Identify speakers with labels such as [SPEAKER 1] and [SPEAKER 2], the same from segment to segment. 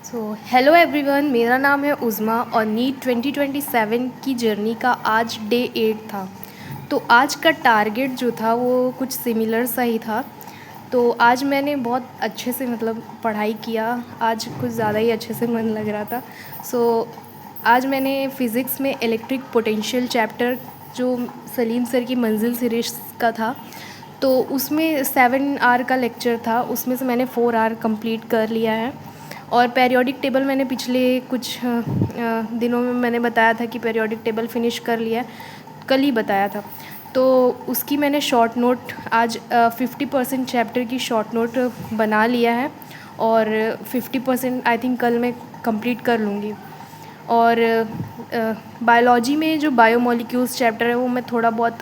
[SPEAKER 1] Hello everyone, मेरा नाम है उज़मा और नीट 2027 की जर्नी का आज डे 8 था। तो आज का टारगेट जो था वो कुछ सिमिलर सा ही था। तो आज मैंने बहुत अच्छे से पढ़ाई किया। आज कुछ ज़्यादा ही अच्छे से मन लग रहा था। आज मैंने फ़िज़िक्स में इलेक्ट्रिक पोटेंशियल चैप्टर जो सलीम सर की मंजिल सीरीज़ का था, तो उसमें 7 आवर का लेक्चर था। उसमें से मैंने 4 आवर कंप्लीट कर लिया है। और पीरियोडिक टेबल मैंने पिछले कुछ दिनों में मैंने बताया था कि पीरियोडिक टेबल फिनिश कर लिया है, कल ही बताया था। तो उसकी मैंने शॉर्ट नोट आज 50% चैप्टर की शॉर्ट नोट बना लिया है और 50% आई थिंक कल मैं कंप्लीट कर लूँगी। और बायोलॉजी में जो बायोमोलिक्यूल्स चैप्टर है वो मैं थोड़ा बहुत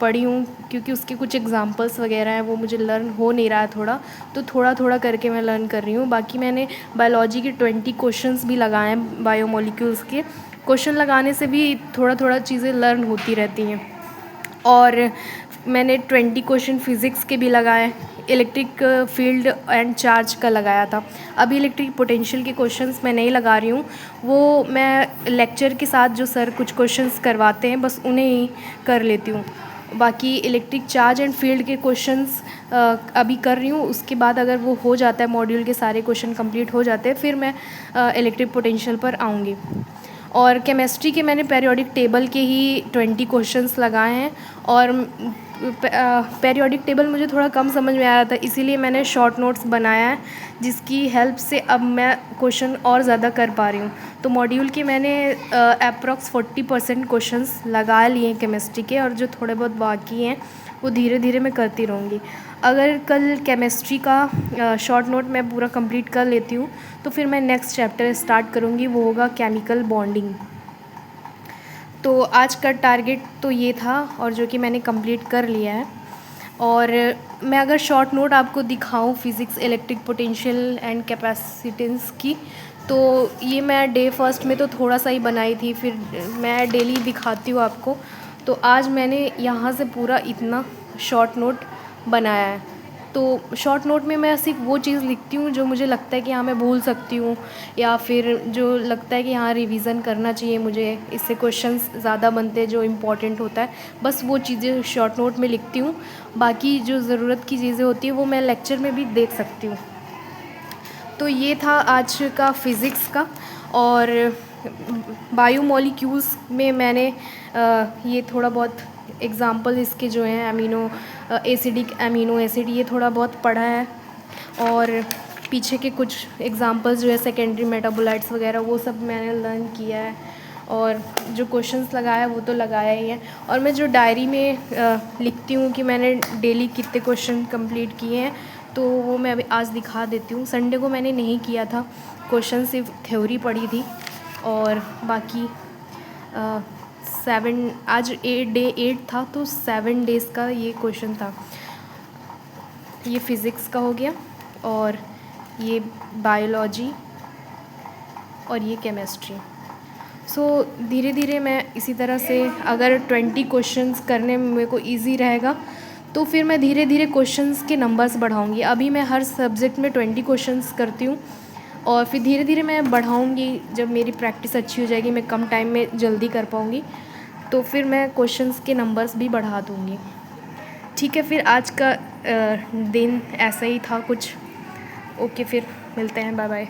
[SPEAKER 1] पढ़ी हूँ, क्योंकि उसके कुछ एग्जांपल्स वगैरह हैं वो मुझे लर्न हो नहीं रहा है तो थोड़ा थोड़ा करके मैं लर्न कर रही हूँ। बाकी मैंने बायोलॉजी के 20 क्वेश्चंस भी लगाए हैं। बायोमोलिक्यूल्स के क्वेश्चन लगाने से भी थोड़ा थोड़ा चीज़ें लर्न होती रहती हैं। और मैंने 20 क्वेश्चन फ़िज़िक्स के भी लगाए, इलेक्ट्रिक फील्ड एंड चार्ज का लगाया था। अभी इलेक्ट्रिक पोटेंशियल के क्वेश्चंस मैं नहीं लगा रही हूँ, वो मैं लेक्चर के साथ जो सर कुछ क्वेश्चंस करवाते हैं बस उन्हें ही कर लेती हूँ। बाकी इलेक्ट्रिक चार्ज एंड फील्ड के क्वेश्चंस अभी कर रही हूँ। उसके बाद अगर वो हो जाता है, मॉड्यूल के सारे क्वेश्चन कंप्लीट हो जाते हैं, फिर मैं इलेक्ट्रिक पोटेंशियल पर आऊँगी। और केमिस्ट्री के मैंने पीरियोडिक टेबल के ही 20 क्वेश्चंस लगाए हैं। और पीरियोडिक टेबल मुझे थोड़ा कम समझ में आ रहा था, इसीलिए मैंने शॉर्ट नोट्स बनाया है, जिसकी हेल्प से अब मैं क्वेश्चन और ज़्यादा कर पा रही हूँ। तो मॉड्यूल के मैंने अप्रॉक्स 40% क्वेश्चंस लगा लिए हैं केमिस्ट्री के, और जो थोड़े बहुत बाकी हैं वो धीरे धीरे मैं करती रहूँगी। अगर कल केमिस्ट्री का शॉर्ट नोट मैं पूरा कंप्लीट कर लेती हूँ तो फिर मैं नेक्स्ट चैप्टर स्टार्ट करूँगी, वो होगा केमिकल बॉन्डिंग। तो आज का टारगेट तो ये था, और जो कि मैंने कंप्लीट कर लिया है। और मैं अगर शॉर्ट नोट आपको दिखाऊं physics electric potential and capacitance की, तो ये मैं डे फर्स्ट में तो थोड़ा सा ही बनाई थी, फिर मैं डेली दिखाती हूँ आपको। तो आज मैंने यहाँ से पूरा इतना शॉर्ट नोट बनाया है। तो शॉर्ट नोट में मैं सिर्फ वो चीज़ लिखती हूँ जो मुझे लगता है कि हाँ मैं भूल सकती हूँ, या फिर जो लगता है कि हाँ रिवीज़न करना चाहिए मुझे, इससे क्वेश्चंस ज़्यादा बनते हैं जो इम्पोर्टेंट होता है, बस वो चीज़ें शॉर्ट नोट में लिखती हूँ। बाकी जो ज़रूरत की चीज़ें होती हैं वो मैं लेक्चर में भी देख सकती हूँ। तो ये था आज का फ़िज़िक्स का। और बायोमोलिक्यूल्स में मैंने ये थोड़ा बहुत एग्ज़ाम्पल इसके जो हैं अमीनो एसिडिक अमीनो एसिड, ये थोड़ा बहुत पढ़ा है। और पीछे के कुछ एग्ज़ाम्पल्स जो है सेकेंडरी मेटाबोलाइट्स वगैरह, वो सब मैंने लर्न किया है। और जो क्वेश्चंस लगाया वो तो लगाया ही है। और मैं जो डायरी में लिखती हूँ कि मैंने डेली कितने क्वेश्चन कंप्लीट किए हैं, तो वो मैं अभी आज दिखा देती हूँ। संडे को मैंने नहीं किया था, क्वेश्चन सिर्फ थ्योरी पढ़ी थी। और बाकी 7 आज डे 8 था, तो 7 डेज़ का ये क्वेश्चन था। ये फ़िज़िक्स का हो गया, और ये बायोलॉजी, और ये केमिस्ट्री। धीरे धीरे मैं इसी तरह से, अगर 20 क्वेश्चंस करने में मेरे को ईज़ी रहेगा तो फिर मैं धीरे धीरे क्वेश्चंस के नंबर्स बढ़ाऊँगी। अभी मैं हर सब्जेक्ट में 20 क्वेश्चंस करती हूँ, और फिर धीरे धीरे मैं बढ़ाऊँगी। जब मेरी प्रैक्टिस अच्छी हो जाएगी, मैं कम टाइम में जल्दी कर पाऊँगी, तो फिर मैं क्वेश्चंस के नंबर्स भी बढ़ा दूँगी। ठीक है, फिर आज का दिन ऐसा ही था कुछ। ओके, फिर मिलते हैं, बाय बाय।